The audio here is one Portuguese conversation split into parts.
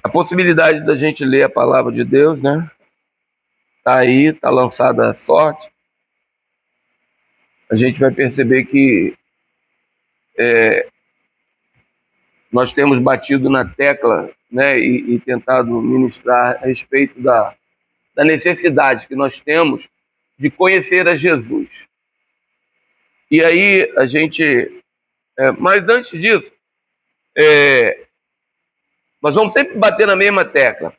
a possibilidade da gente ler a palavra de Deus, né? Tá aí, tá lançada a sorte. A gente vai perceber que nós temos batido na tecla, né, e tentado ministrar a respeito da necessidade que nós temos de conhecer a Jesus. E aí a gente... mas antes disso, nós vamos sempre bater na mesma tecla.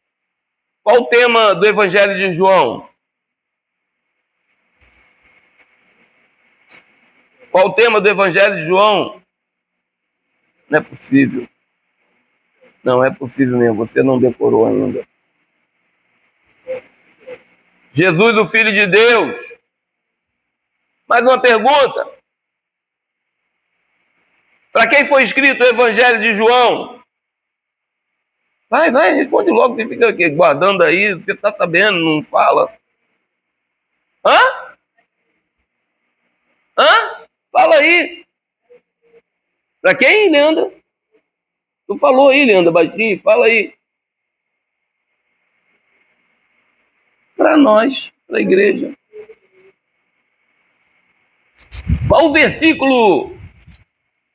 Qual o tema do Evangelho de João? Qual o tema do Evangelho de João? Não é possível. Não é possível mesmo, você não decorou ainda. Jesus, o Filho de Deus. Mais uma pergunta. Para quem foi escrito o Evangelho de João? Vai, responde logo, você fica aqui guardando aí, você está sabendo, não fala. Hã? Fala aí. Para quem, Leandra? Tu falou aí, Leandra, baixinho, fala aí. Para nós, para a igreja. Qual o versículo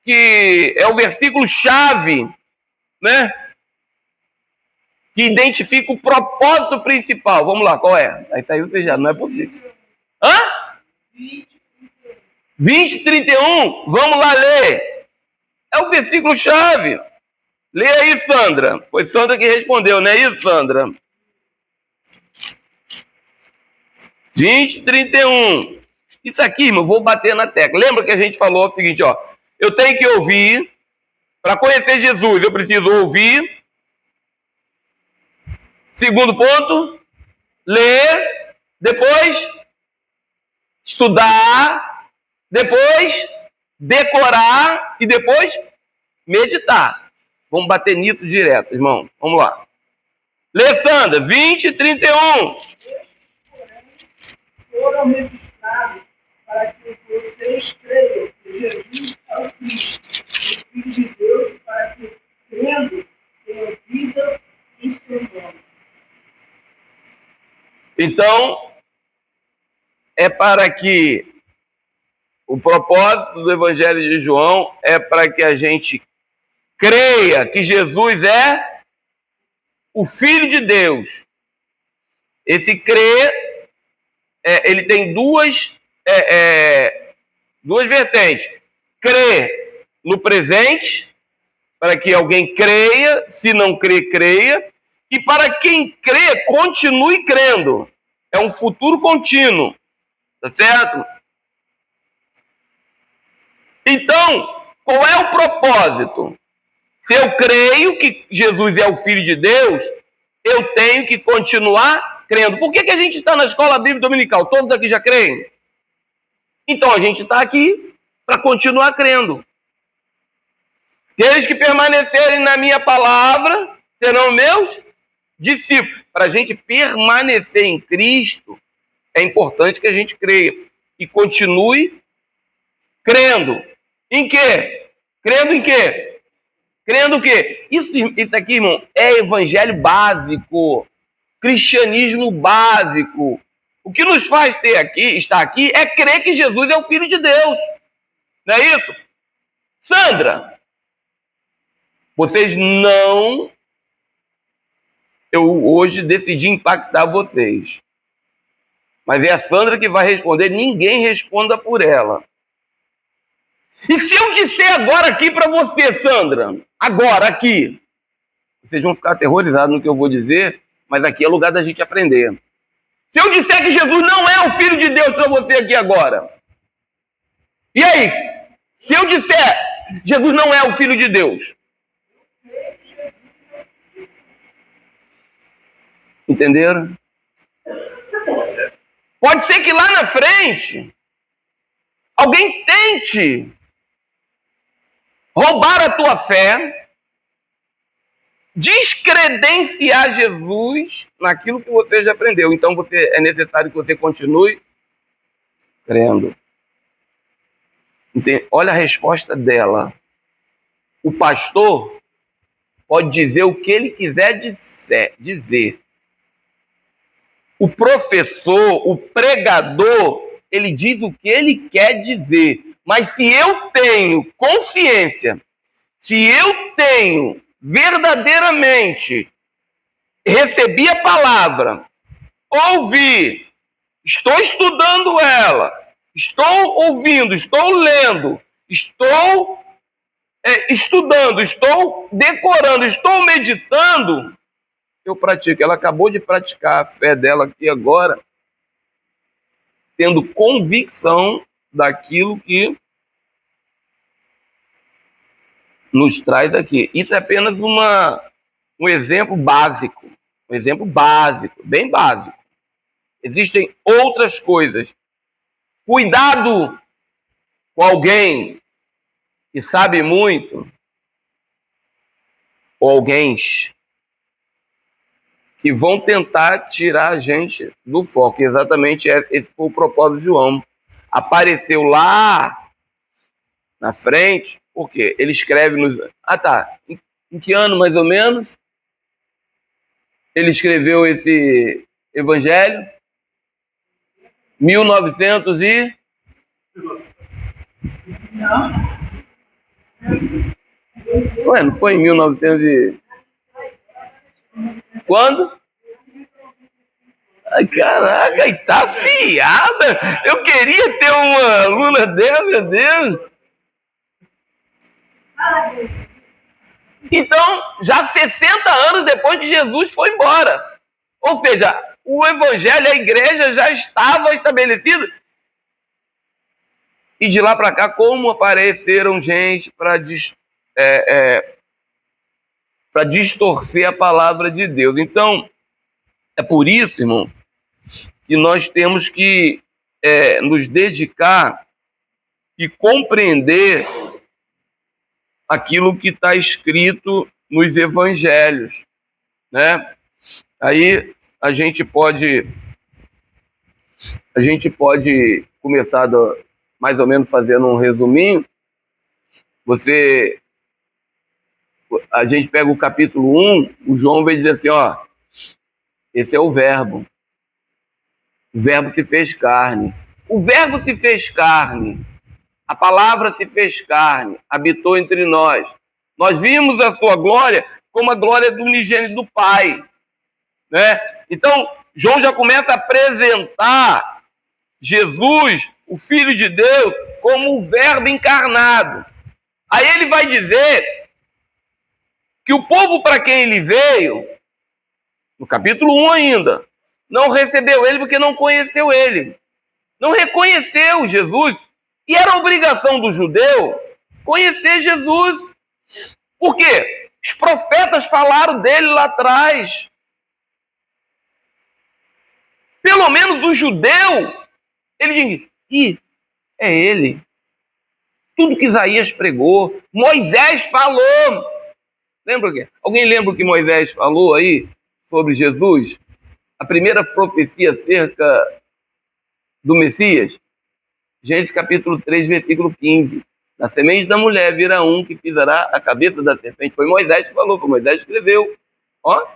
que é o versículo chave, né? Que identifica o propósito principal? Vamos lá, qual é? Aí saiu fechado, não é possível. 20:31, vamos lá ler. É o versículo chave. Lê aí, Sandra. Foi Sandra que respondeu, não é isso, Sandra? 20:31. Isso aqui, irmão, vou bater na tecla. Lembra que a gente falou o seguinte, ó. Eu tenho que ouvir. Para conhecer Jesus, eu preciso ouvir. Segundo ponto, ler. Depois, estudar. Depois, decorar. E depois, meditar. Vamos bater nisso direto, irmão. Vamos lá. Lê, Sandra, 20:31. Foram registrados para que vocês creiam que Jesus é o Cristo, o Filho de Deus, para que, crendo, tenham vida em seu nome. Então, é para que o propósito do Evangelho de João é para que a gente creia que Jesus é o Filho de Deus. Esse crer, ele tem duas vertentes. Crer no presente, para que alguém creia, se não crer, creia. E para quem crê, continue crendo. É um futuro contínuo. Tá certo? Então, qual é o propósito? Se eu creio que Jesus é o Filho de Deus, eu tenho que continuar crendo. Por que a gente está na escola bíblica dominical? Todos aqui já creem? Então a gente está aqui para continuar crendo. Aqueles que permanecerem na minha palavra serão meus discípulos. Para a gente permanecer em Cristo, é importante que a gente creia e continue crendo. Em quê? Crendo em quê? Crendo o quê? Isso aqui, irmão, é evangelho básico, cristianismo básico. O que nos faz estar aqui é crer que Jesus é o Filho de Deus. Não é isso? Sandra, vocês não... Eu hoje decidi impactar vocês. Mas é a Sandra que vai responder, ninguém responda por ela. E se eu disser agora aqui para você, Sandra, agora aqui, vocês vão ficar aterrorizados no que eu vou dizer, mas aqui é lugar da gente aprender. Se eu disser que Jesus não é o Filho de Deus para você aqui agora, e aí? Se eu disser Jesus não é o Filho de Deus, entenderam? Pode ser que lá na frente alguém tente roubar a tua fé, descredenciar Jesus naquilo que você já aprendeu. Então é necessário que você continue crendo. Olha a resposta dela. O pastor pode dizer o que ele quiser dizer. O professor, o pregador, ele diz o que ele quer dizer. Mas se eu tenho consciência, se eu tenho verdadeiramente recebi a palavra, ouvi, estou estudando ela, estou ouvindo, estou lendo, estou estudando, estou decorando, estou meditando, eu pratico. Ela acabou de praticar a fé dela aqui agora, tendo convicção daquilo que nos traz aqui. Isso é apenas um exemplo básico, bem básico. Existem outras coisas. Cuidado com alguém que sabe muito, ou alguém que vão tentar tirar a gente do foco. Exatamente esse foi o propósito de João. Apareceu lá na frente, por quê? Ele escreve nos... Em que ano, mais ou menos, ele escreveu esse evangelho? 1900 e... Ué, não foi em 1900 e... Quando? Ai, caraca, e tá afiada! Eu queria ter uma aluna dela, meu Deus! Então, já 60 anos depois que Jesus foi embora. Ou seja, o evangelho, a igreja já estava estabelecida. E de lá para cá, como apareceram gente para distorcer a palavra de Deus. Então, é por isso, irmão, que nós temos que nos dedicar e compreender aquilo que está escrito nos evangelhos, né? Aí a gente pode começar mais ou menos fazendo um resuminho. A gente pega o capítulo 1, o João vai dizer assim, ó, esse é o verbo. O verbo se fez carne. O verbo se fez carne. A palavra se fez carne, habitou entre nós. Nós vimos a sua glória como a glória do unigênito do Pai, né? Então, João já começa a apresentar Jesus, o Filho de Deus, como o verbo encarnado. Aí ele vai dizer que o povo para quem ele veio, no capítulo 1 ainda, não recebeu ele porque não conheceu ele. Não reconheceu Jesus. E era obrigação do judeu conhecer Jesus. Por quê? Os profetas falaram dele lá atrás. Pelo menos o judeu, ele diz, é ele. Tudo que Isaías pregou, Moisés falou. Lembra o quê? Alguém lembra o que Moisés falou aí sobre Jesus? A primeira profecia acerca do Messias? Gênesis capítulo 3, versículo 15. Na semente da mulher virá um que pisará a cabeça da serpente. Foi Moisés que falou, foi Moisés que escreveu. Ó.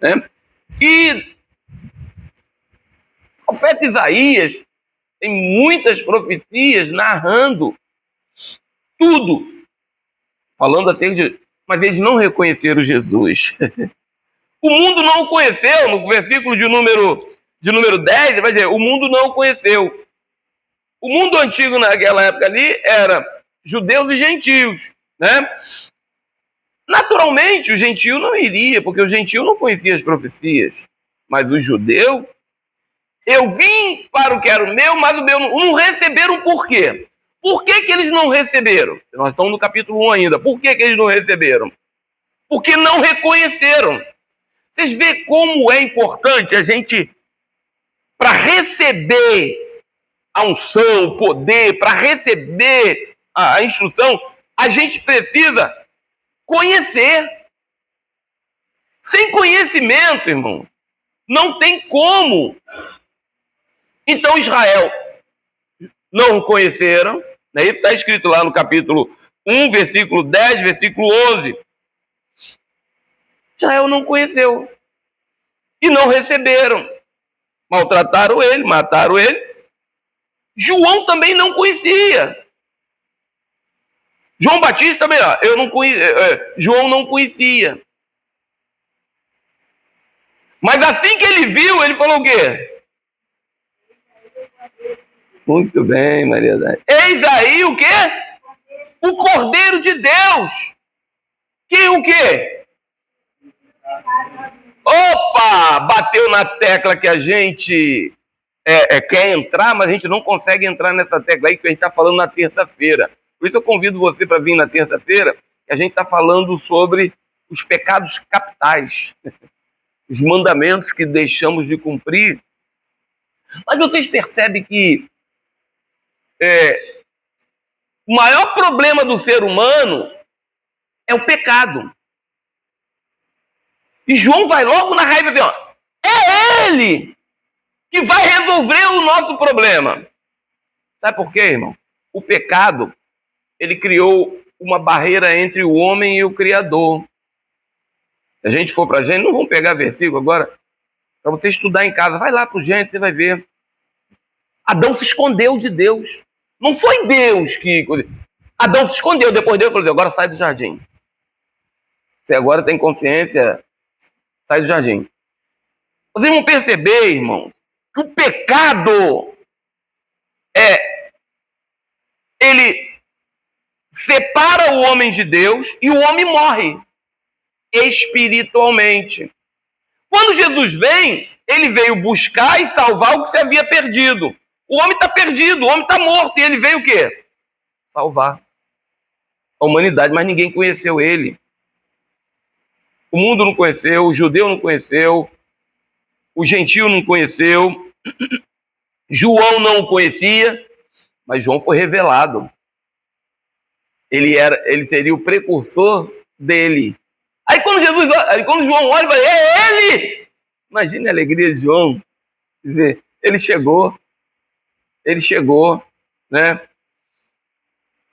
Né? E o profeta Isaías tem muitas profecias narrando tudo. Falando acerca de... Mas eles não reconheceram Jesus. O mundo não o conheceu. No versículo de número 10, ele vai dizer, o mundo não o conheceu. O mundo antigo naquela época ali era judeus e gentios, né? Naturalmente, o gentio não iria, porque o gentio não conhecia as profecias. Mas o judeu, eu vim para o que era o meu, mas o meu não receberam por quê? Por que eles não receberam? Nós estamos no capítulo 1 ainda. Por que eles não receberam? Porque não reconheceram. Vocês veem como é importante a gente, para receber a unção, o poder, para receber a instrução, a gente precisa conhecer. Sem conhecimento, irmão, não tem como. Então Israel não o conheceram, né? Isso está escrito lá no capítulo 1, versículo 10, versículo 11. Israel não conheceu. E não receberam. Maltrataram ele, mataram ele. João também não conhecia. João Batista também, eu não conhecia. João não conhecia. Mas assim que ele viu, ele falou o quê? Muito bem, Maria Dani. Eis aí o quê? O Cordeiro de Deus. Que o quê? Opa! Bateu na tecla que a gente quer entrar, mas a gente não consegue entrar nessa tecla aí que a gente está falando na terça-feira. Por isso eu convido você para vir na terça-feira, que a gente está falando sobre os pecados capitais, os mandamentos que deixamos de cumprir. Mas vocês percebem que o maior problema do ser humano é o pecado. E João vai logo na raiva assim, é ele que vai resolver o nosso problema. Sabe por quê, irmão? O pecado, ele criou uma barreira entre o homem e o Criador. Se a gente for para Gênesis, não vamos pegar versículo agora, para você estudar em casa. Vai lá para o Gênesis, você vai ver. Adão se escondeu de Deus. Não foi Deus que... Adão se escondeu, depois Deus falou assim, agora sai do jardim. Você agora tem consciência, sai do jardim. Vocês vão perceber, irmão, que o pecado ele separa o homem de Deus e o homem morre espiritualmente. Quando Jesus vem, ele veio buscar e salvar o que se havia perdido. O homem está perdido, o homem está morto, e ele veio o quê? Salvar a humanidade, mas ninguém conheceu ele. O mundo não conheceu, o judeu não conheceu, o gentio não conheceu, João não o conhecia, mas João foi revelado. Ele seria o precursor dele. Aí quando João olha, vai, é ele! Imagine a alegria de João. Quer dizer, ele chegou, né?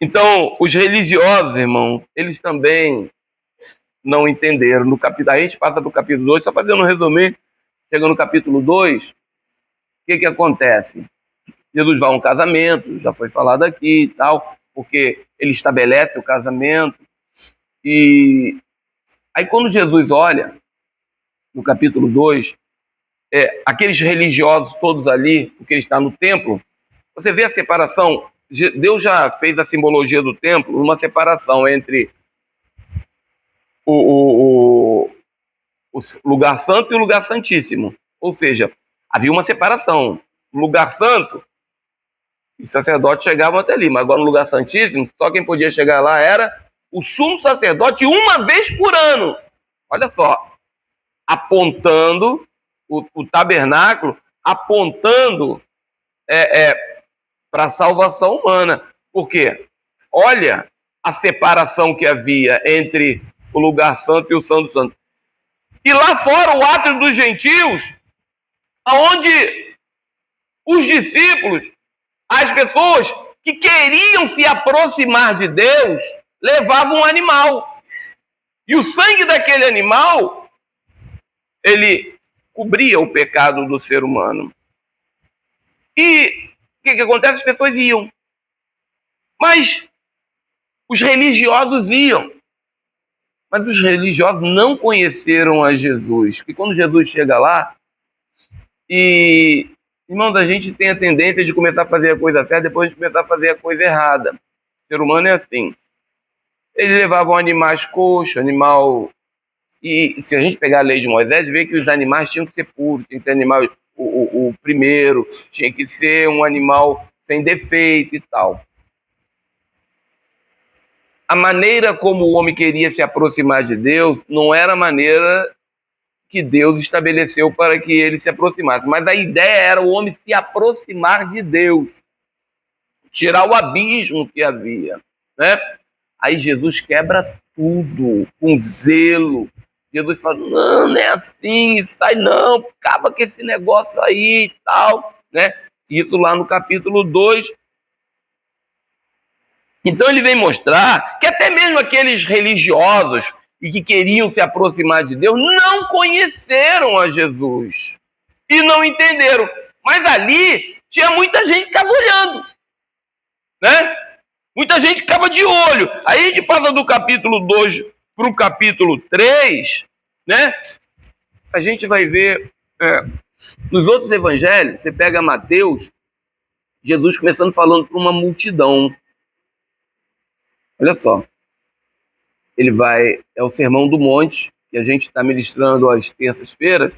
Então, os religiosos, irmãos, eles também não entenderam. A gente passa do capítulo 2, só fazendo um resumo, chega no capítulo 2, o que acontece? Jesus vai a um casamento, já foi falado aqui e tal, porque ele estabelece o casamento. E aí quando Jesus olha, no capítulo 2, aqueles religiosos todos ali, porque ele está no templo, você vê a separação. Deus já fez a simbologia do templo, uma separação entre o lugar santo e o lugar santíssimo. Ou seja, havia uma separação. No lugar santo, os sacerdotes chegavam até ali, mas agora no lugar santíssimo, só quem podia chegar lá era o sumo sacerdote uma vez por ano. Olha só, apontando o tabernáculo, apontando para a salvação humana. Por quê? Olha a separação que havia entre o lugar santo e o santo santo. E lá fora, o átrio dos gentios, onde os discípulos, as pessoas que queriam se aproximar de Deus, levavam um animal. E o sangue daquele animal, ele cobria o pecado do ser humano. E o que acontece? As pessoas iam. Mas os religiosos iam. Mas os religiosos não conheceram a Jesus. Porque quando Jesus chega lá, e, irmãos, a gente tem a tendência de começar a fazer a coisa certa, depois de começar a fazer a coisa errada. O ser humano é assim. Eles levavam animais coxos, animal... E se a gente pegar a lei de Moisés, vê que os animais tinham que ser puros, tinha que ser animal... O primeiro tinha que ser um animal sem defeito e tal. A maneira como o homem queria se aproximar de Deus não era a maneira que Deus estabeleceu para que ele se aproximasse. Mas a ideia era o homem se aproximar de Deus, tirar o abismo que havia, né? Aí Jesus quebra tudo com zelo. Jesus fala, não é assim, sai não, acaba com esse negócio aí e tal, né? Isso lá no capítulo 2. Então ele vem mostrar que até mesmo aqueles religiosos e que queriam se aproximar de Deus não conheceram a Jesus e não entenderam. Mas ali tinha muita gente que ficava olhando, né? Muita gente ficava de olho. Aí a gente passa do capítulo 2 para o capítulo 3, né? A gente vai ver nos outros evangelhos, você pega Mateus, Jesus começando falando para uma multidão. Olha só. É o Sermão do Monte, que a gente está ministrando às terças-feiras,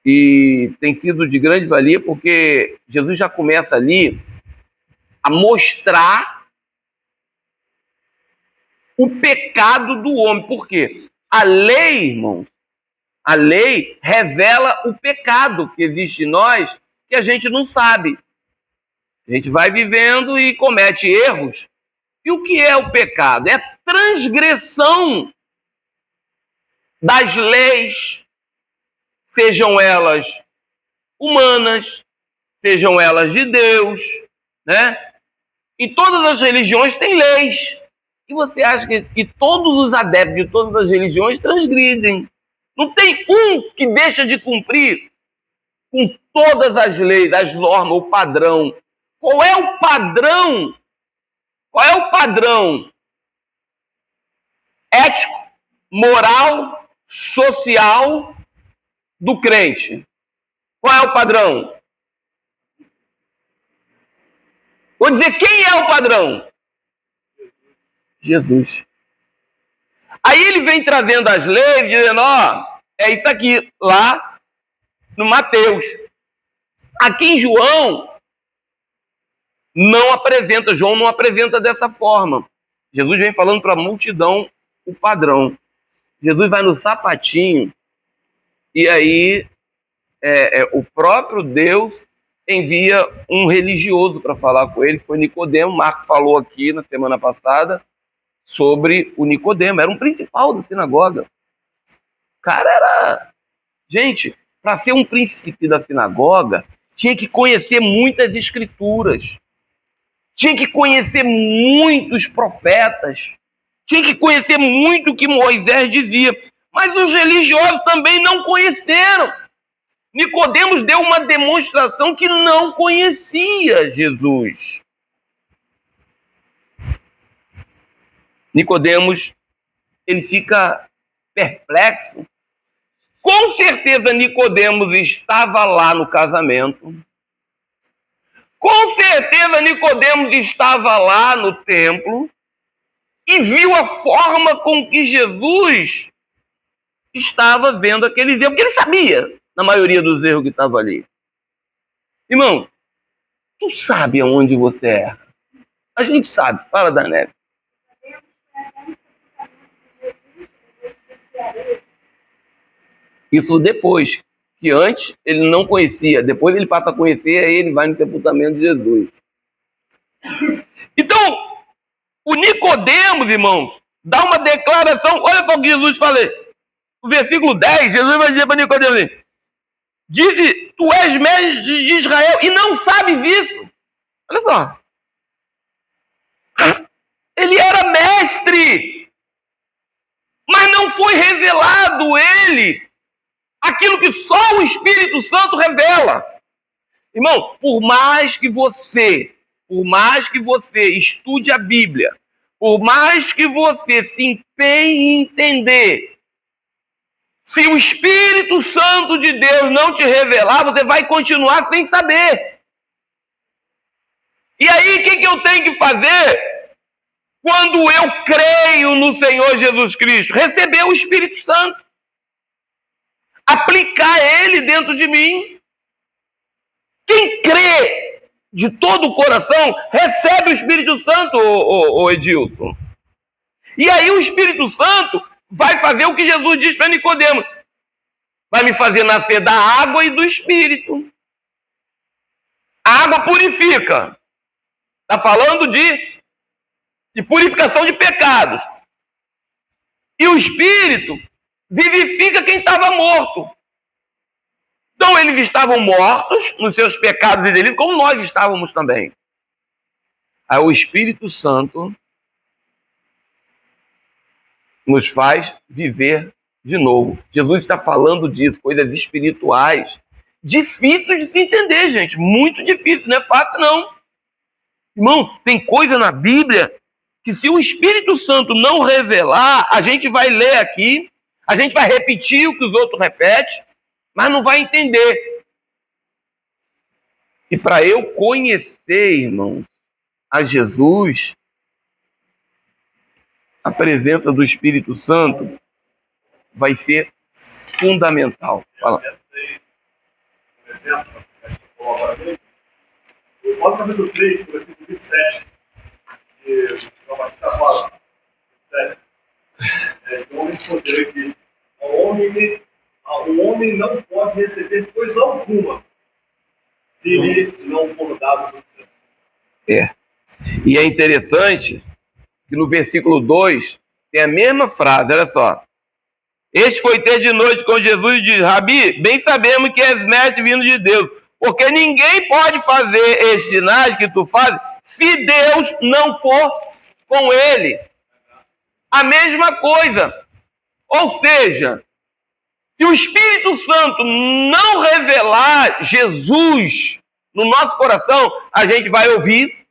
e tem sido de grande valia, porque Jesus já começa ali a mostrar o pecado do homem. Por quê? A lei, irmão, a lei revela o pecado que existe em nós, que a gente não sabe. A gente vai vivendo e comete erros. E o que é o pecado? É a transgressão das leis, sejam elas humanas, sejam elas de Deus, né? Em todas as religiões tem leis. E você acha que todos os adeptos de todas as religiões transgridem? Não tem um que deixa de cumprir com todas as leis, as normas, o padrão. Qual é o padrão? Qual é o padrão ético, moral, social do crente? Qual é o padrão? Vou dizer, quem é o padrão? Jesus. Aí ele vem trazendo as leis, dizendo, é isso aqui, lá no Mateus. Aqui em João não apresenta dessa forma. Jesus vem falando para a multidão o padrão. Jesus vai no sapatinho e aí o próprio Deus envia um religioso para falar com ele, que foi Nicodemo. Marco falou aqui na semana passada sobre o Nicodemo, era um principal da sinagoga. O cara era... Gente, para ser um príncipe da sinagoga, tinha que conhecer muitas escrituras, tinha que conhecer muitos profetas, tinha que conhecer muito o que Moisés dizia. Mas os religiosos também não conheceram. Nicodemos deu uma demonstração que não conhecia Jesus. Nicodemos, ele fica perplexo. Com certeza Nicodemos estava lá no casamento. Com certeza Nicodemos estava lá no templo e viu a forma com que Jesus estava vendo aqueles erros, porque ele sabia, na maioria dos erros que estavam ali. Irmão, tu sabe aonde você erra? A gente sabe. Fala, Danete. Isso depois, que antes ele não conhecia, depois ele passa a conhecer, aí ele vai no sepultamento de Jesus. Então, o Nicodemos, irmão, dá uma declaração, olha só o que Jesus falou. No versículo 10, Jesus vai dizer para Nicodemos assim, diz, tu és mestre de Israel e não sabes isso. Olha só. Ele era mestre, mas não foi revelado ele aquilo que só o Espírito Santo revela. Irmão, por mais que você estude a Bíblia, por mais que você se empenhe em entender, se o Espírito Santo de Deus não te revelar, você vai continuar sem saber. E aí, o que eu tenho que fazer? Quando eu creio no Senhor Jesus Cristo, receber o Espírito Santo. Aplicar ele dentro de mim. Quem crê de todo o coração, recebe o Espírito Santo, ô Edilson. E aí o Espírito Santo vai fazer o que Jesus diz para Nicodemos. Vai me fazer nascer da água e do Espírito. A água purifica. Está falando de purificação de pecados. E o Espírito vivifica quem estava morto. Então eles estavam mortos nos seus pecados e delitos, como nós estávamos também. Aí o Espírito Santo nos faz viver de novo. Jesus está falando disso, coisas espirituais. Difícil de se entender, gente. Muito difícil, não é fácil, não. Irmão, tem coisa na Bíblia que se o Espírito Santo não revelar, a gente vai ler aqui, a gente vai repetir o que os outros repetem, mas não vai entender. E para eu conhecer, irmão, a Jesus, a presença do Espírito Santo vai ser fundamental. Fala. Por exemplo, o Paulo capítulo 3, versículo 27, que o Batista fala, 27, o homem respondeu e disse, o homem não pode receber coisa alguma se lhe não for dado do céu. E é interessante que no versículo 2 tem a mesma frase, olha só. Este foi ter de noite com Jesus e disse, Rabi, bem sabemos que és mestre vindo de Deus, porque ninguém pode fazer estes sinais que tu fazes se Deus não for com ele. A mesma coisa. Ou seja, se o Espírito Santo não revelar Jesus no nosso coração, a gente vai ouvir,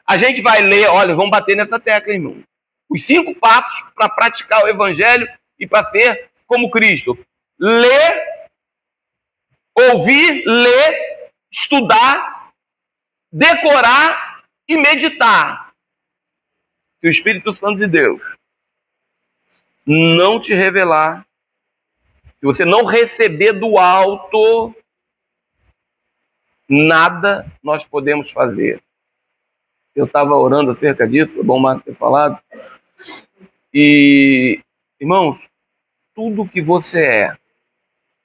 a gente vai ler, olha, vamos bater nessa tecla, irmão. Os 5 passos para praticar o Evangelho e para ser como Cristo. Ler, ouvir, ler, estudar, decorar e meditar. Se o Espírito Santo de Deus não te revelar, se você não receber do alto, nada nós podemos fazer. Eu estava orando acerca disso, foi bom o Marcos ter falado. E, irmãos, tudo que você é,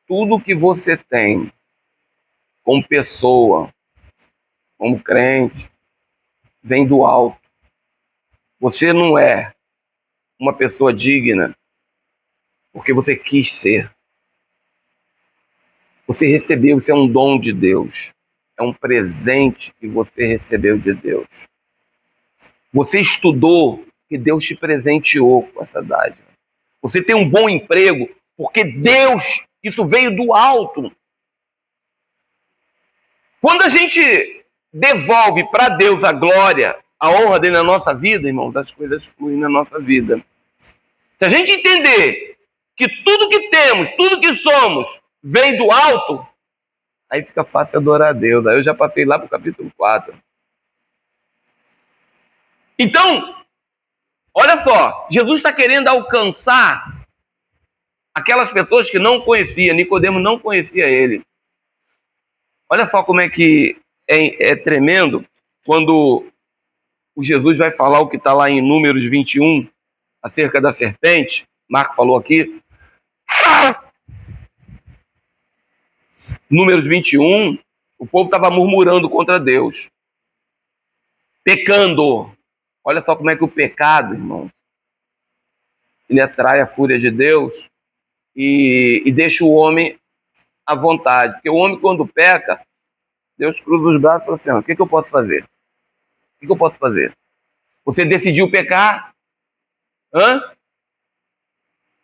tudo que você tem, como pessoa, como crente, vem do alto. Você não é uma pessoa digna porque você quis ser. Você recebeu, isso é um dom de Deus. É um presente que você recebeu de Deus. Você estudou que Deus te presenteou com essa dádiva. Você tem um bom emprego porque Deus, isso veio do alto. Quando a gente devolve para Deus a glória, a honra dele na nossa vida, irmãos, as coisas fluem na nossa vida. Se a gente entender que tudo que temos, tudo que somos, vem do alto, aí fica fácil adorar a Deus. Aí eu já passei lá para o capítulo 4. Então, olha só, Jesus está querendo alcançar aquelas pessoas que não conheciam, Nicodemo não conhecia ele. Olha só como é que é tremendo quando o Jesus vai falar o que está lá em Números 21, acerca da serpente. Marco falou aqui. Números 21, o povo estava murmurando contra Deus, pecando. Olha só como é que o pecado, irmão, ele atrai a fúria de Deus e deixa o homem à vontade. Porque o homem, quando peca, Deus cruza os braços e fala assim, o que eu posso fazer? O que eu posso fazer? Você decidiu pecar?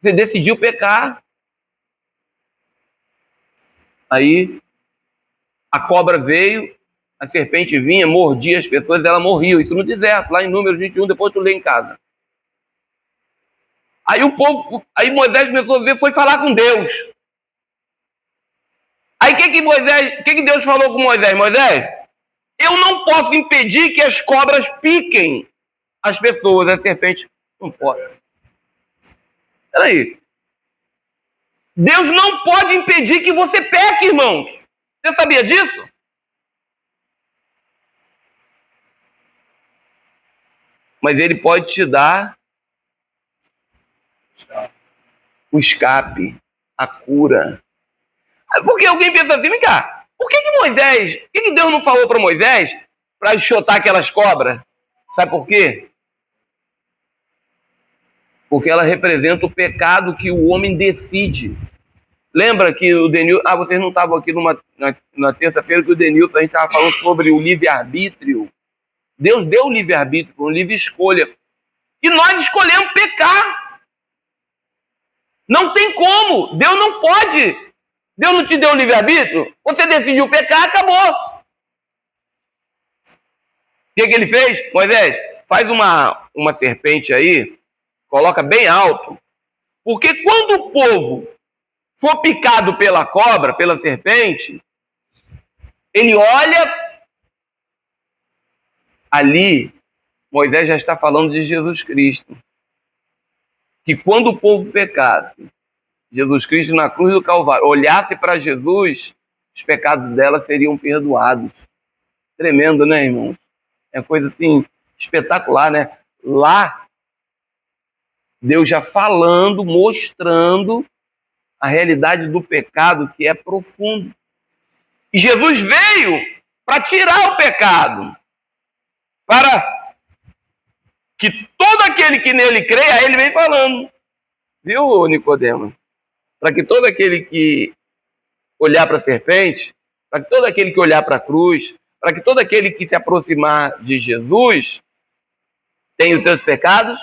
Você decidiu pecar. Aí a cobra veio, a serpente vinha, mordia as pessoas, ela morria. Isso no deserto, lá em Números 21, depois tu lê em casa. Aí Moisés começou a ver, foi falar com Deus. Aí o que Deus falou com Moisés? Moisés, eu não posso impedir que as cobras piquem as pessoas, a serpente não pode. Peraí. Deus não pode impedir que você peque, irmãos. Você sabia disso? Mas ele pode te dar o escape, a cura. Porque alguém pensa assim, vem cá, por que Deus não falou para Moisés para enxotar aquelas cobras? Sabe por quê? Porque ela representa o pecado que o homem decide. Lembra que o Denilson... vocês não estavam aqui na terça-feira que o Denilson, a gente estava falando sobre o livre-arbítrio. Deus deu o livre-arbítrio, uma livre escolha. E nós escolhemos pecar. Não tem como. Deus não pode. Deus não te deu o livre-arbítrio. Você decidiu pecar, acabou. O que ele fez? Moisés, faz uma serpente aí, coloca bem alto. Porque quando o povo for picado pela cobra, pela serpente, ele olha ali, Moisés já está falando de Jesus Cristo. Que quando o povo pecasse, Jesus Cristo na cruz do Calvário, olhasse para Jesus, os pecados dela seriam perdoados. Tremendo, né, irmão? É coisa assim, espetacular, né? Lá, Deus já falando, mostrando a realidade do pecado que é profundo. E Jesus veio para tirar o pecado, para que todo aquele que nele creia, ele vem falando. Viu, Nicodemo? Para que todo aquele que olhar para a serpente, para que todo aquele que olhar para a cruz, para que todo aquele que se aproximar de Jesus tenha os seus pecados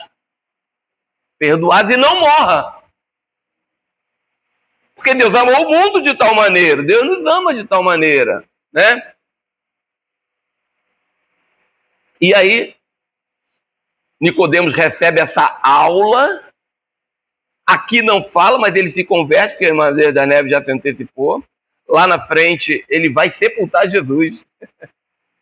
perdoados e não morra. Porque Deus amou o mundo de tal maneira, Deus nos ama de tal maneira, né? E aí, Nicodemos recebe essa aula. Aqui não fala, mas ele se converte, porque a irmã da Neve já se antecipou. Lá na frente, ele vai sepultar Jesus.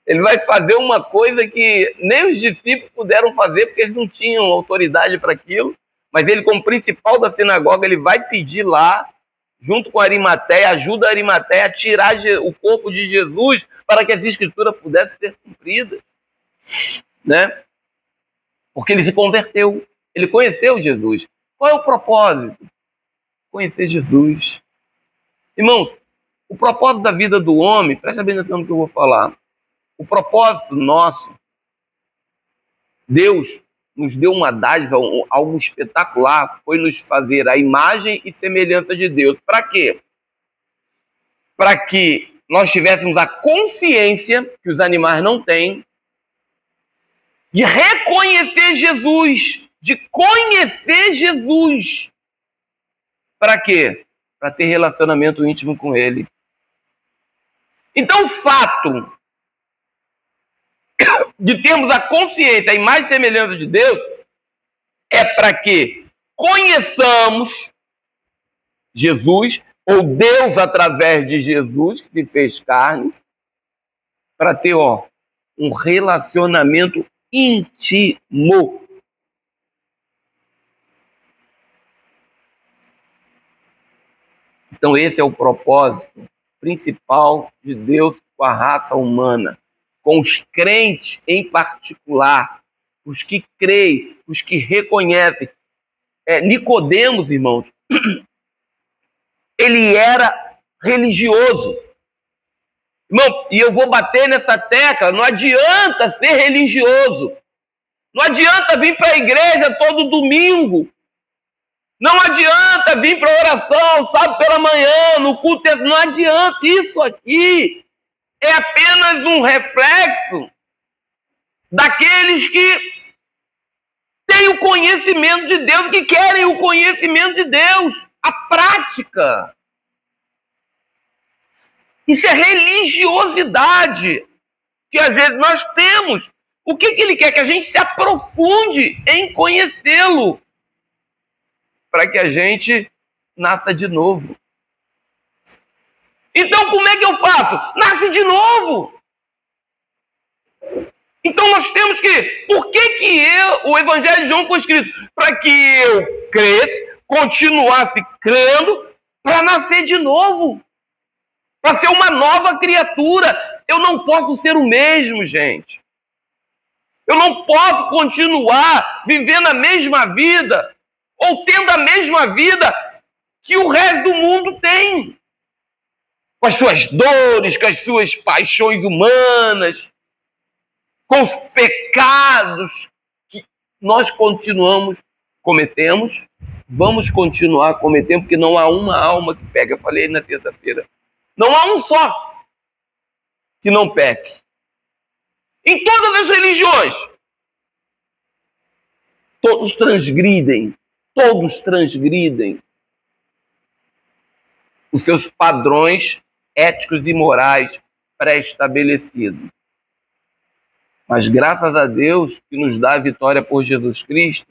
Ele vai fazer uma coisa que nem os discípulos puderam fazer, porque eles não tinham autoridade para aquilo. Mas ele, como principal da sinagoga, ele vai pedir lá, junto com Arimateia, ajuda a Arimateia a tirar o corpo de Jesus para que as escrituras pudessem ser cumpridas. Né? Porque ele se converteu, ele conheceu Jesus. Qual é o propósito? Conhecer Jesus. Irmãos, o propósito da vida do homem, presta bem atenção no que eu vou falar. O propósito nosso, Deus nos deu uma dádiva, algo espetacular, foi nos fazer a imagem e semelhança de Deus. Para quê? Para que nós tivéssemos a consciência, que os animais não têm, de reconhecer Jesus, de conhecer Jesus. Para quê? Para ter relacionamento íntimo com Ele. Então, o fato de termos a consciência, a imagem e semelhança de Deus, é para que conheçamos Jesus, ou Deus através de Jesus, que se fez carne, para ter um relacionamento íntimo. Então esse é o propósito principal de Deus com a raça humana, com os crentes em particular, os que creem, os que reconhecem. Nicodemos, irmãos, ele era religioso. Irmão, e eu vou bater nessa tecla, não adianta ser religioso. Não adianta vir para a igreja todo domingo. Não adianta vir para a oração, sábado pela manhã, no culto. Não adianta. Isso aqui é apenas um reflexo daqueles que têm o conhecimento de Deus, que querem o conhecimento de Deus. A prática. Isso é religiosidade que às vezes nós temos. O que ele quer? Que a gente se aprofunde em conhecê-lo, para que a gente nasça de novo. Então, como é que eu faço? Nasce de novo. Então, nós temos que... Por que o Evangelho de João foi escrito? Para que eu cresça, continuasse crendo, para nascer de novo. Para ser uma nova criatura. Eu não posso ser o mesmo, gente. Eu não posso continuar vivendo a mesma vida ou tendo a mesma vida que o resto do mundo tem. Com as suas dores, com as suas paixões humanas, com os pecados que nós cometemos, vamos continuar cometendo, porque não há uma alma que pegue. Eu falei na terça-feira. Não há um só que não peque. Em todas as religiões, todos transgridem. os seus padrões éticos e morais pré-estabelecidos. Mas graças a Deus que nos dá a vitória por Jesus Cristo,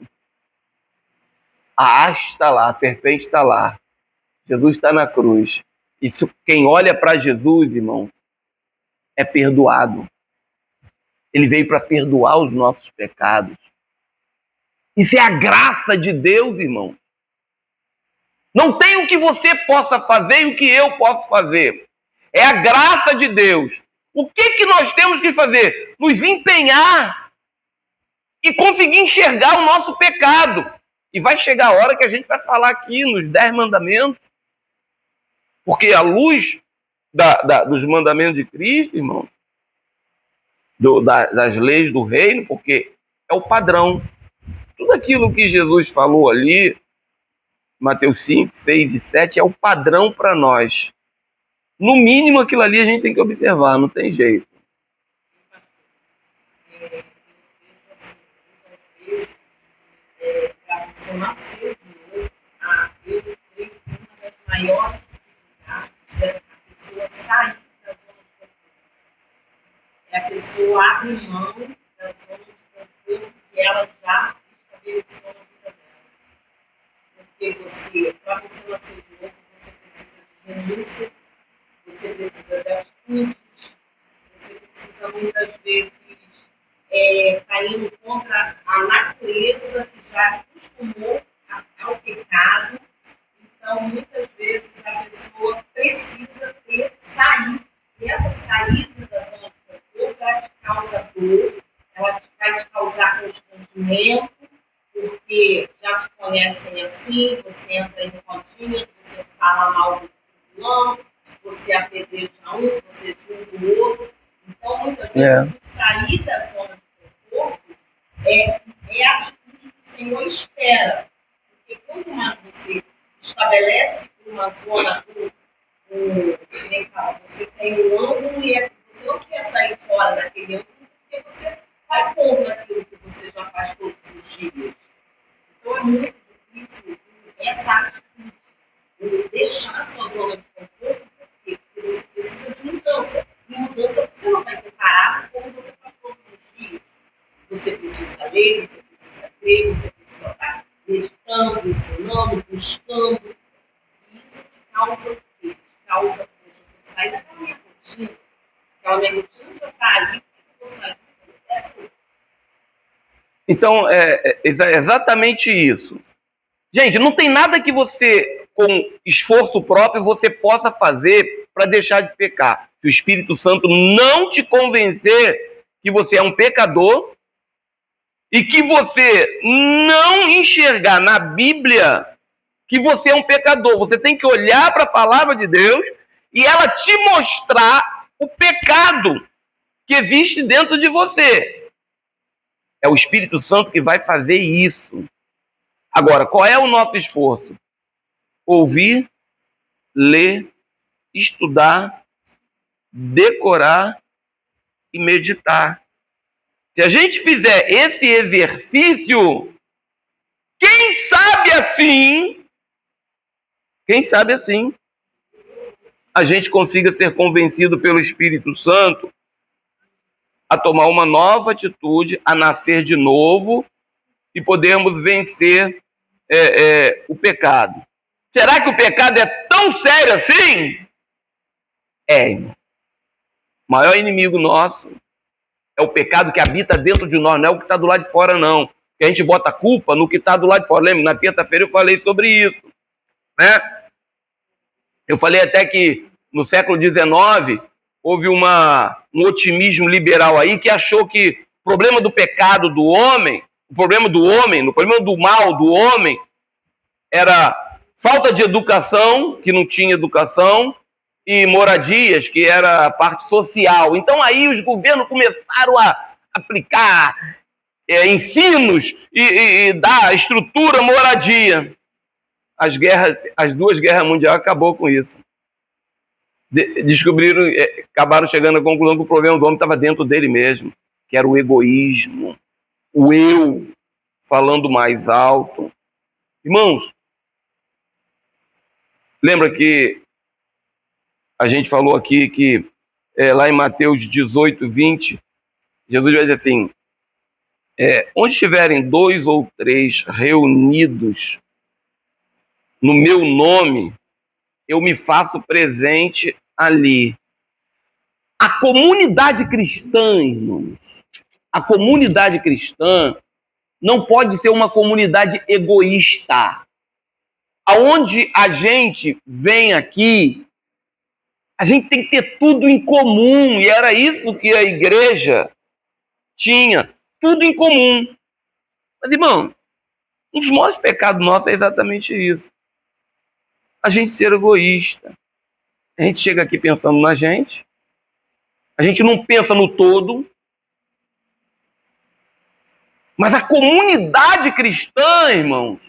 a haste está lá, a serpente está lá, Jesus está na cruz. E quem olha para Jesus, irmãos, é perdoado. Ele veio para perdoar os nossos pecados. Isso é a graça de Deus, irmão. Não tem o que você possa fazer e o que eu posso fazer. É a graça de Deus. O que nós temos que fazer? Nos empenhar e conseguir enxergar o nosso pecado. E vai chegar a hora que a gente vai falar aqui nos 10 mandamentos. Porque a luz dos mandamentos de Cristo, irmãos, das leis do reino, porque é o padrão. Tudo aquilo que Jesus falou ali, Mateus 5, 6 e 7, é o padrão para nós. No mínimo, aquilo ali a gente tem que observar, não tem jeito. Para você nascer de novo, eu creio que uma das maiores dificuldades é a pessoa sair da zona de conforto. É a pessoa abrir mão da zona de conforto que ela já estabeleceu na vida dela. Porque para você nascer de novo, você precisa de renúncia, você precisa de atitudes, você precisa muitas vezes estar indo contra a natureza que já acostumou ao pecado. Então, muitas vezes, a pessoa precisa sair. E essa saída da zona de conforto, ela te causa dor, ela vai te causar constrangimento, porque já te conhecem assim, você entra em rodinha, você fala mal do fulano, você apedreja um, você julga o outro. Então, muitas vezes, sair da zona de conforto é a atitude que o Senhor espera. Porque quanto mais você estabelece uma zona, você tem um ângulo e você não quer sair fora daquele ângulo, porque você vai contra aquilo que você já faz todos os dias. Então, é muito difícil essa atitude de deixar a sua zona de conforto, porque você precisa de mudança. E mudança você não vai ter parado como você faz todos os dias. Você precisa ler, você precisa crer, você precisa estar meditando, ensinando, buscando. E isso te causa o quê? Te causa, poxa, eu vou sair daquela minha rotina. Aquela minha rotina já está ali, eu vou sair. Então, é exatamente isso. Gente, não tem nada que você, com esforço próprio, você possa fazer para deixar de pecar. Se o Espírito Santo não te convencer que você é um pecador e que você não enxergar na Bíblia que você é um pecador, você tem que olhar para a palavra de Deus e ela te mostrar o pecado que existe dentro de você. É o Espírito Santo que vai fazer isso. Agora, qual é o nosso esforço? Ouvir, ler, estudar, decorar e meditar. Se a gente fizer esse exercício, quem sabe assim, a gente consiga ser convencido pelo Espírito Santo a tomar uma nova atitude, a nascer de novo e podermos vencer o pecado. Será que o pecado é tão sério assim? Irmão. O maior inimigo nosso é o pecado que habita dentro de nós, não é o que está do lado de fora, não. Que a gente bota a culpa no que está do lado de fora. Lembra? Na terça-feira eu falei sobre isso. Né? Eu falei até que no século XIX houve um otimismo liberal aí que achou que o problema do pecado do homem, o problema do mal do homem era falta de educação, que não tinha educação, e moradias, que era a parte social. Então aí os governos começaram a aplicar ensinos e dar estrutura, moradia. As duas guerras mundiais acabou com isso. Acabaram chegando à conclusão que o problema do homem estava dentro dele mesmo, que era o egoísmo, o eu falando mais alto. Irmãos, lembra que A gente falou aqui que lá em Mateus 18, 20, Jesus vai dizer assim, onde estiverem 2 ou 3 reunidos no meu nome, eu me faço presente ali. A comunidade cristã, irmãos, a comunidade cristã não pode ser uma comunidade egoísta. Aonde a gente vem aqui, a gente tem que ter tudo em comum, e era isso que a igreja tinha, tudo em comum. Mas, irmão, um dos maiores pecados nossos é exatamente isso. A gente ser egoísta. A gente chega aqui pensando na gente, a gente não pensa no todo, mas a comunidade cristã, irmãos,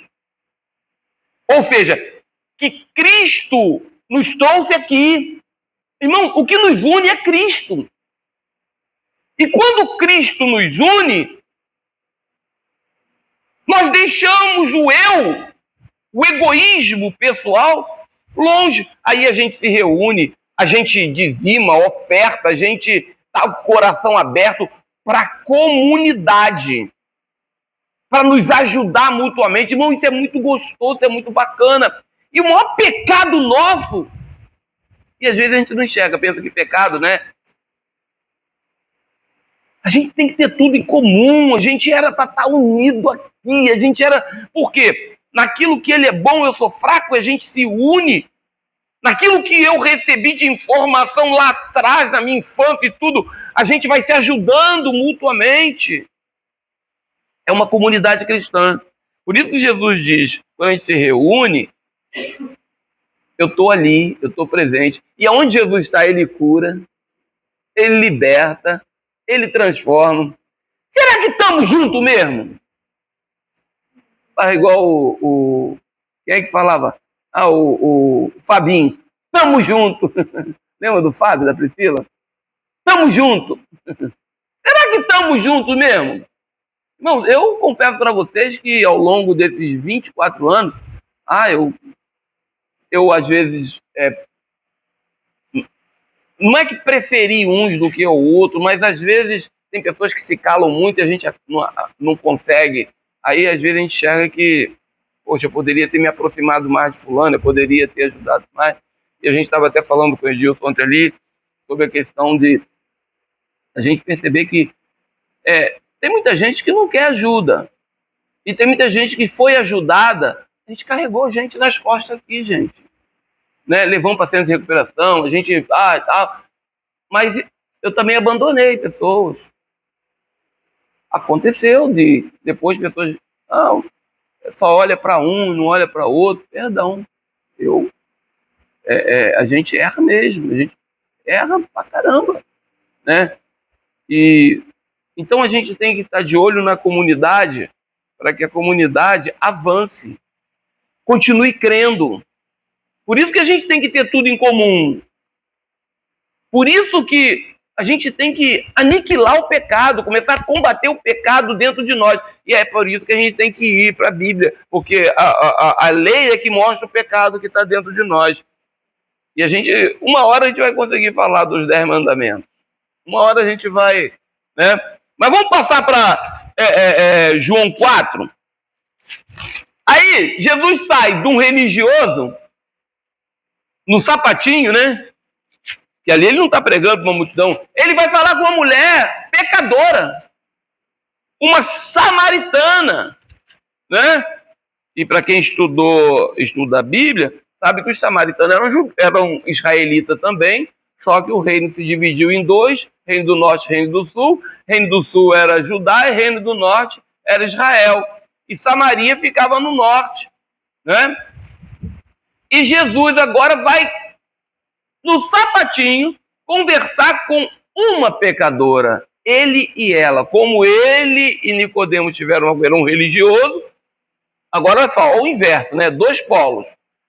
ou seja, que Cristo nos trouxe aqui. Irmão, o que nos une é Cristo. E quando Cristo nos une, nós deixamos o eu, o egoísmo pessoal, longe. Aí a gente se reúne, a gente dizima, oferta, a gente está com o coração aberto para a comunidade, para nos ajudar mutuamente. Irmão, isso é muito gostoso, isso é muito bacana. E o maior pecado nosso, e às vezes a gente não enxerga, pensa que pecado, né? A gente tem que ter tudo em comum, a gente era para estar unido aqui, a gente era... Por quê? Naquilo que ele é bom, eu sou fraco, a gente se une. Naquilo que eu recebi de informação lá atrás, na minha infância e tudo, a gente vai se ajudando mutuamente. É uma comunidade cristã. Por isso que Jesus diz, quando a gente se reúne, eu estou ali, eu estou presente. E aonde Jesus está, ele cura, ele liberta, ele transforma. Será que estamos juntos mesmo? Tá igual quem é que falava? O Fabinho. Estamos juntos. Lembra do Fábio, da Priscila? Estamos juntos. Será que estamos juntos mesmo? Irmãos, eu confesso para vocês que ao longo desses 24 anos, eu às vezes, não é que preferi uns do que o outro, mas às vezes tem pessoas que se calam muito e a gente não consegue. Aí às vezes a gente enxerga que, poxa, eu poderia ter me aproximado mais de fulano, eu poderia ter ajudado mais. E a gente estava até falando com o Edilson ontem ali sobre a questão de a gente perceber que tem muita gente que não quer ajuda. E tem muita gente que foi ajudada. A gente carregou gente nas costas aqui, gente. Né? Levamos para centro de recuperação, a gente... tal. Mas eu também abandonei pessoas. Aconteceu de depois pessoas... Não, só olha para um, não olha para outro. Perdão. A gente erra mesmo. A gente erra pra caramba. Né? Então a gente tem que estar de olho na comunidade para que a comunidade avance, continue crendo. Por isso que a gente tem que ter tudo em comum. Por isso que a gente tem que aniquilar o pecado, começar a combater o pecado dentro de nós. E é por isso que a gente tem que ir para a Bíblia, porque a lei é que mostra o pecado que está dentro de nós. E uma hora a gente vai conseguir falar dos 10 mandamentos. Uma hora a gente vai... Né? Mas vamos passar para João 4. Aí, Jesus sai de um religioso no sapatinho, né? Que ali ele não está pregando para uma multidão. Ele vai falar com uma mulher pecadora, uma samaritana, né? E para quem estuda a Bíblia, sabe que os samaritanos eram israelitas também, só que o reino se dividiu em dois, reino do norte e reino do sul. Reino do sul era Judá e reino do norte era Israel. E Samaria ficava no norte, né? E Jesus agora vai, no sapatinho, conversar com uma pecadora. Ele e ela. Como ele e Nicodemo eram um religioso, agora olha só, o inverso, né? 2 polos.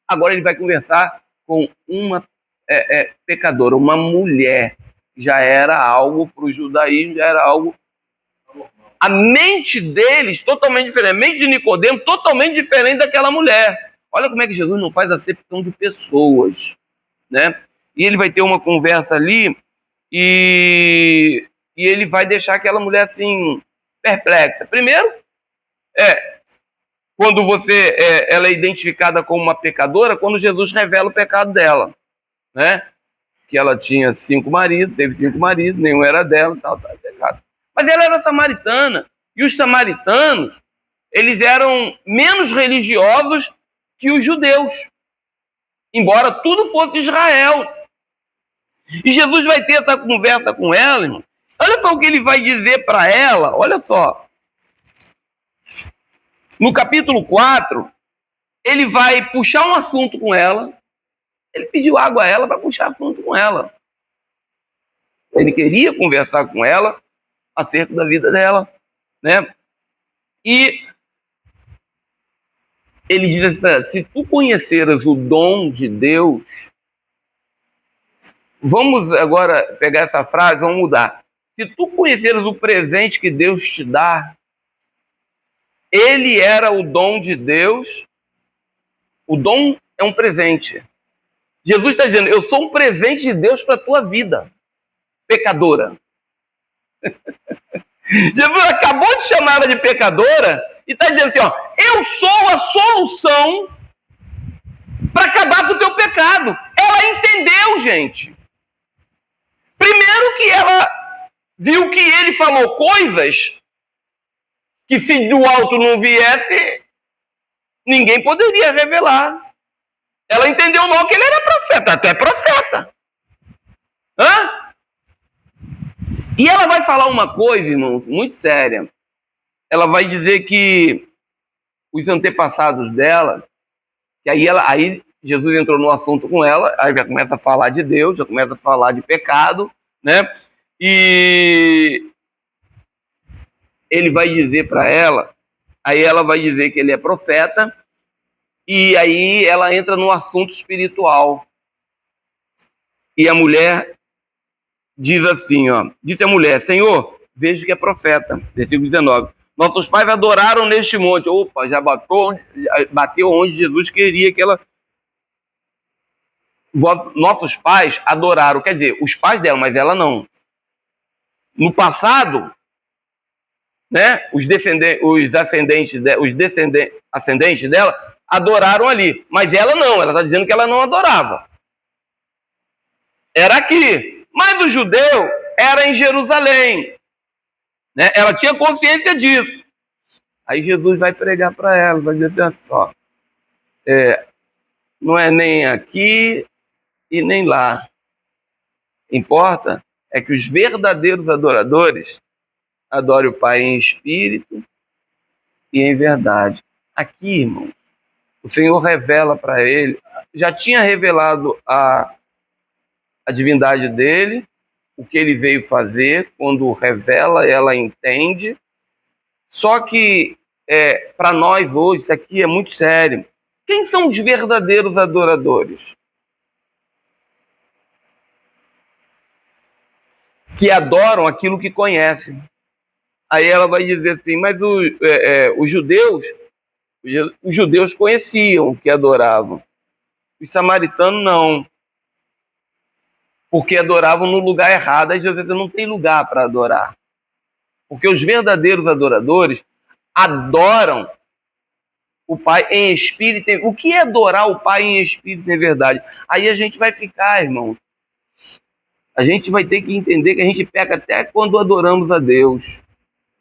Agora ele vai conversar com uma pecadora, uma mulher. Já era algo para o judaísmo, já era algo... A mente deles totalmente diferente. A mente de Nicodemo totalmente diferente daquela mulher. Olha como é que Jesus não faz acepção de pessoas, né? e ele vai ter uma conversa ali, e ele vai deixar aquela mulher assim, perplexa. Primeiro, quando ela é identificada como uma pecadora, quando Jesus revela o pecado dela, né? Que ela tinha 5 maridos, teve 5 maridos, nenhum era dela, tal, pecado. Mas ela era samaritana, e os samaritanos, eles eram menos religiosos que os judeus, embora tudo fosse Israel. E Jesus vai ter essa conversa com ela, irmão. Olha só o que ele vai dizer para ela, olha só. No capítulo 4, ele vai puxar um assunto com ela. Ele pediu água a ela para puxar assunto com ela. Ele queria conversar com ela acerca da vida dela, né? E ele diz assim: se tu conheceras o dom de Deus, vamos agora pegar essa frase, vamos mudar. Se tu conheceras o presente que Deus te dá, ele era o dom de Deus. O dom é um presente. Jesus está dizendo: eu sou um presente de Deus para a tua vida, pecadora. Jesus acabou de chamar ela de pecadora e está dizendo assim, ó, eu sou a solução para acabar com o teu pecado. Ela entendeu, gente. Primeiro que ela viu que ele falou coisas que se do alto não viesse, ninguém poderia revelar. Ela entendeu logo que ele era profeta, até profeta. Hã? E ela vai falar uma coisa, irmãos, muito séria. Ela vai dizer que os antepassados dela, que aí Jesus entrou no assunto com ela, aí já começa a falar de Deus, já começa a falar de pecado, né? E ele vai dizer para ela, aí ela vai dizer que ele é profeta, e aí ela entra no assunto espiritual. E a mulher diz assim, ó, disse a mulher: Senhor, vejo que é profeta. Versículo 19. Nossos pais adoraram neste monte. Opa, já bateu onde Jesus queria que ela... Nossos pais adoraram, quer dizer, os pais dela, mas ela não. No passado, né, os ascendentes dela adoraram ali, mas ela não, ela está dizendo que ela não adorava. Era aqui, mas o judeu era em Jerusalém, né? Ela tinha consciência disso. Aí Jesus vai pregar para ela, vai dizer assim, ó, não é nem aqui e nem lá. Importa é que os verdadeiros adoradores adorem o Pai em espírito e em verdade. Aqui, irmão, o Senhor revela para ele, já tinha revelado a divindade dele, o que ele veio fazer. Quando revela, ela entende. Só que, para nós hoje, isso aqui é muito sério. Quem são os verdadeiros adoradores? Que adoram aquilo que conhecem. Aí ela vai dizer assim, mas os judeus conheciam o que adoravam. Os samaritanos não. Porque adoravam no lugar errado. Aí Jesus não tem lugar para adorar. Porque os verdadeiros adoradores adoram o Pai em espírito. O que é adorar o Pai em espírito e em verdade? Aí a gente vai ficar, irmão. A gente vai ter que entender que a gente peca até quando adoramos a Deus.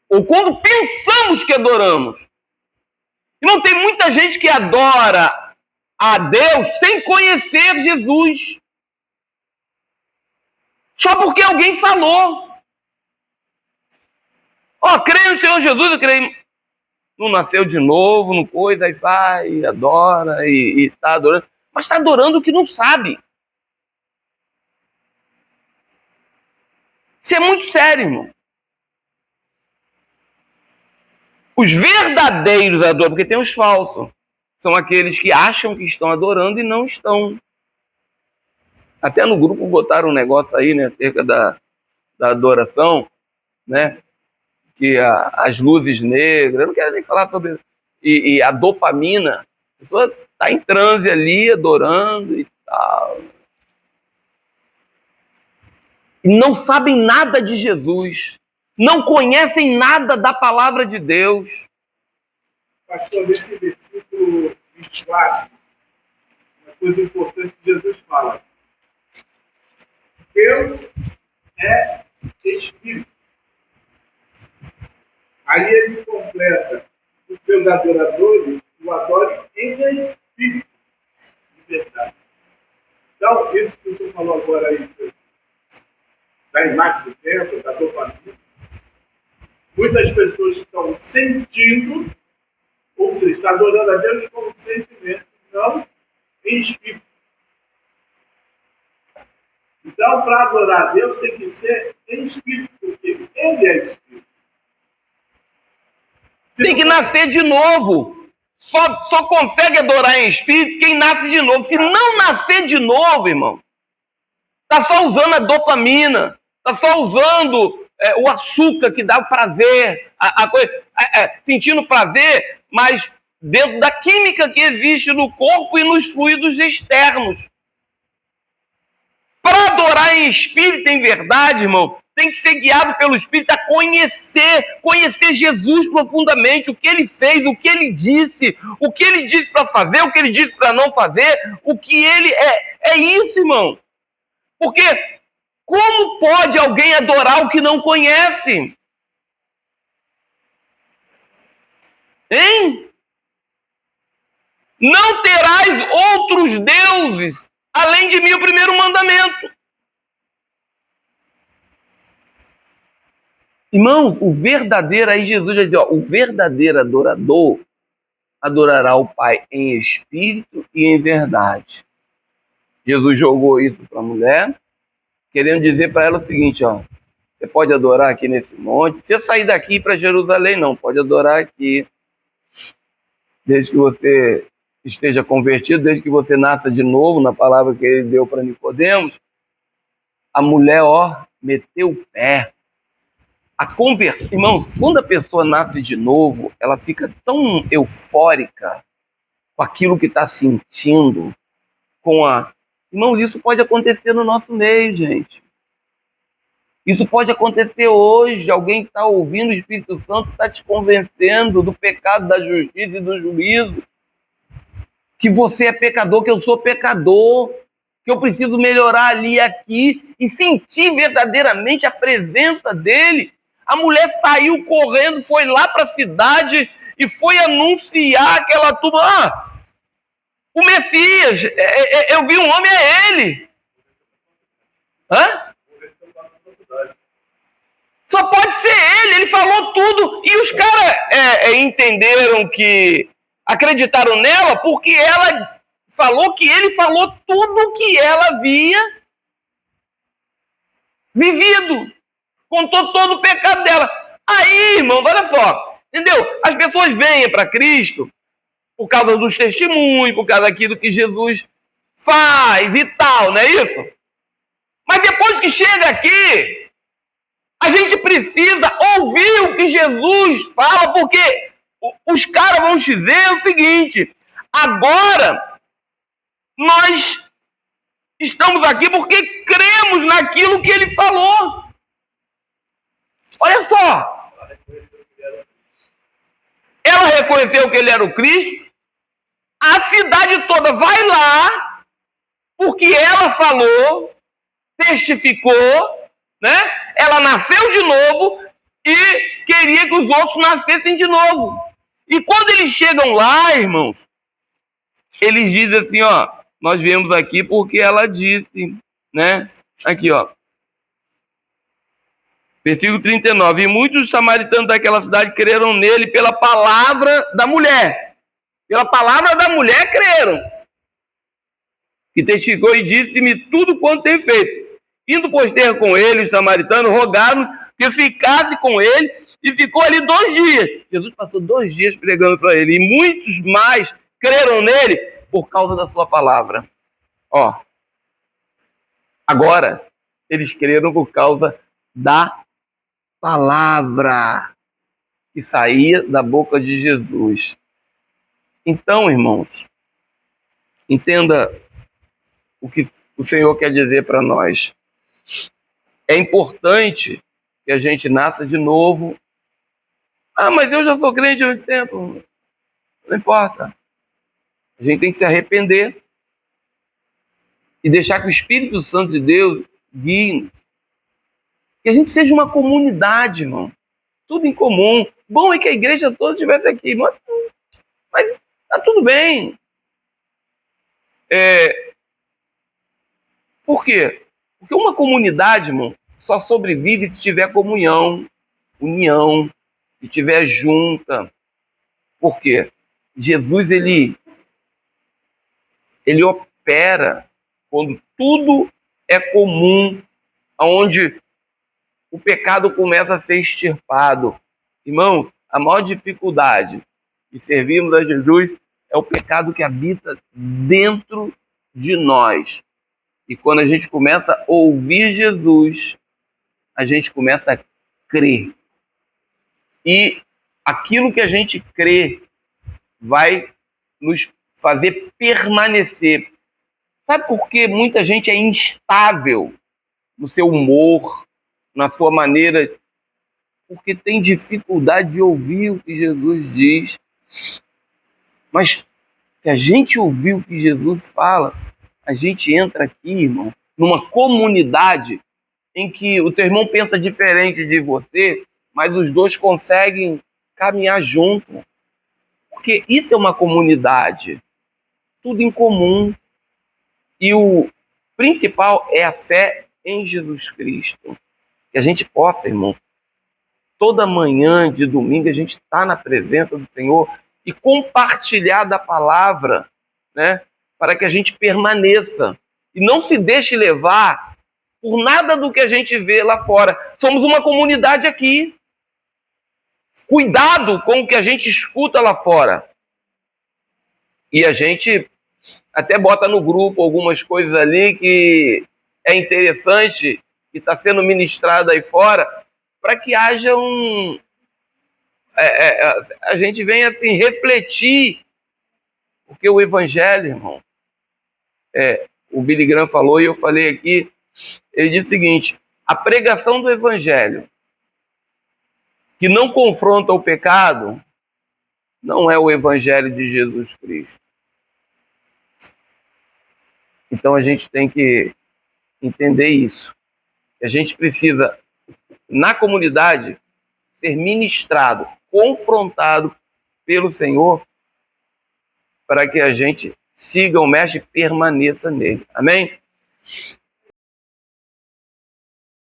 Ou quando pensamos que adoramos. E não tem muita gente que adora a Deus sem conhecer Jesus. Só porque alguém falou. Ó, creio no Senhor Jesus, eu creio. Não nasceu de novo, não coisa, aí vai, adora e está adorando. Mas está adorando o que não sabe. Isso é muito sério, irmão. Os verdadeiros adoradores, porque tem os falsos, são aqueles que acham que estão adorando e não estão. Até no grupo botaram um negócio aí, né, acerca da adoração, né, que as luzes negras, eu não quero nem falar sobre isso, e a dopamina, a pessoa está em transe ali, adorando e tal. não sabem nada de Jesus, não conhecem nada da palavra de Deus. Pastor, nesse versículo 24, uma coisa importante que Jesus fala. Deus é Espírito. Aí ele completa: os seus adoradores o adorem em Espírito de verdade. Então, isso que o senhor falou agora aí, da imagem do templo, da dopamina, muitas pessoas estão sentindo, ou seja, está adorando a Deus com sentimento, não em espírito. Então, para adorar a Deus, tem que ser em espírito, porque Ele é espírito. Tem que nascer de novo. Só consegue adorar em espírito quem nasce de novo. Se não nascer de novo, irmão, está só usando a dopamina, está só usando o açúcar que dá o prazer, sentindo prazer, mas dentro da química que existe no corpo e nos fluidos externos. Para adorar em espírito, em verdade, irmão, tem que ser guiado pelo Espírito a conhecer Jesus profundamente, o que ele fez, o que ele disse para fazer, o que ele disse para não fazer, o que ele é. É isso, irmão. Porque como pode alguém adorar o que não conhece? Hein? Não terás outros deuses além de mim, o primeiro mandamento. Irmão, o verdadeiro, aí Jesus já diz, o verdadeiro adorador adorará o Pai em espírito e em verdade. Jesus jogou isso para a mulher, querendo dizer para ela o seguinte, você pode adorar aqui nesse monte, não precisa sair daqui para Jerusalém não, pode adorar aqui, desde que você esteja convertido, desde que você nasça de novo, na palavra que ele deu para Nicodemos. A mulher, meteu o pé. A conversão, irmãos, quando a pessoa nasce de novo, ela fica tão eufórica com aquilo que está sentindo, Irmãos, isso pode acontecer no nosso meio, gente. Isso pode acontecer hoje. Alguém está ouvindo, o Espírito Santo está te convencendo do pecado, da justiça e do juízo. Que você é pecador, que eu sou pecador, que eu preciso melhorar ali e aqui, e sentir verdadeiramente a presença dele. A mulher saiu correndo, foi lá para a cidade e foi anunciar aquela turma. O Messias, eu vi um homem, é ele. Hã? Só pode ser ele falou tudo. E os caras entenderam que, acreditaram nela porque ela falou que ele falou tudo o que ela havia vivido. Contou todo o pecado dela. Aí, irmãos, olha só. Entendeu? As pessoas vêm para Cristo por causa dos testemunhos, por causa daquilo que Jesus faz e tal, não é isso? Mas depois que chega aqui, a gente precisa ouvir o que Jesus fala, porque os caras vão dizer o seguinte: agora nós estamos aqui porque cremos naquilo que ele falou. Olha só. Ela reconheceu que ele era o Cristo. A cidade toda vai lá porque ela falou, testificou, né? Ela nasceu de novo e queria que os outros nascessem de novo. E quando eles chegam lá, irmãos, eles dizem assim, nós viemos aqui porque ela disse, né? Aqui, versículo 39. E muitos samaritanos daquela cidade creram nele pela palavra da mulher. Pela palavra da mulher creram. Que testificou e disse-me tudo quanto tem feito. Indo, pois, ter com ele, os samaritanos rogaram que ficasse com ele e ficou ali 2 dias. Jesus passou 2 dias pregando para ele. E muitos mais creram nele por causa da sua palavra. Agora, eles creram por causa da palavra que saía da boca de Jesus. Então, irmãos, entenda o que o Senhor quer dizer para nós. É importante que a gente nasça de novo. Ah, mas eu já sou crente há muito tempo. Não importa. A gente tem que se arrepender e deixar que o Espírito Santo de Deus guie. Que a gente seja uma comunidade, irmão. Tudo em comum. Bom é que a igreja toda estivesse aqui, mas tá tudo bem. Por quê? Porque uma comunidade, irmão, só sobrevive se tiver comunhão, união, se tiver junta. Por quê? Jesus, ele opera quando tudo é comum, onde o pecado começa a ser extirpado. Irmãos, a maior dificuldade de servirmos a Jesus é o pecado que habita dentro de nós. E quando a gente começa a ouvir Jesus, a gente começa a crer. E aquilo que a gente crê vai nos fazer permanecer. Sabe por que muita gente é instável no seu humor, na sua maneira? Porque tem dificuldade de ouvir o que Jesus diz. Mas se a gente ouvir o que Jesus fala, a gente entra aqui, irmão, numa comunidade em que o teu irmão pensa diferente de você, mas os dois conseguem caminhar junto. Porque isso é uma comunidade. Tudo em comum. E o principal é a fé em Jesus Cristo. Que a gente possa, irmão, toda manhã de domingo a gente está na presença do Senhor e compartilhar da palavra, né? Para que a gente permaneça e não se deixe levar por nada do que a gente vê lá fora. Somos uma comunidade aqui. Cuidado com o que a gente escuta lá fora. E a gente até bota no grupo algumas coisas ali que é interessante e está sendo ministrado aí fora, para que haja a gente venha assim refletir, porque o evangelho, irmão, o Billy Graham falou e eu falei aqui, ele diz o seguinte: a pregação do evangelho que não confronta o pecado não é o evangelho de Jesus Cristo. Então a gente tem que entender isso. A gente precisa, na comunidade, ser ministrado, confrontado pelo Senhor, para que a gente siga o mestre e permaneça nele. Amém?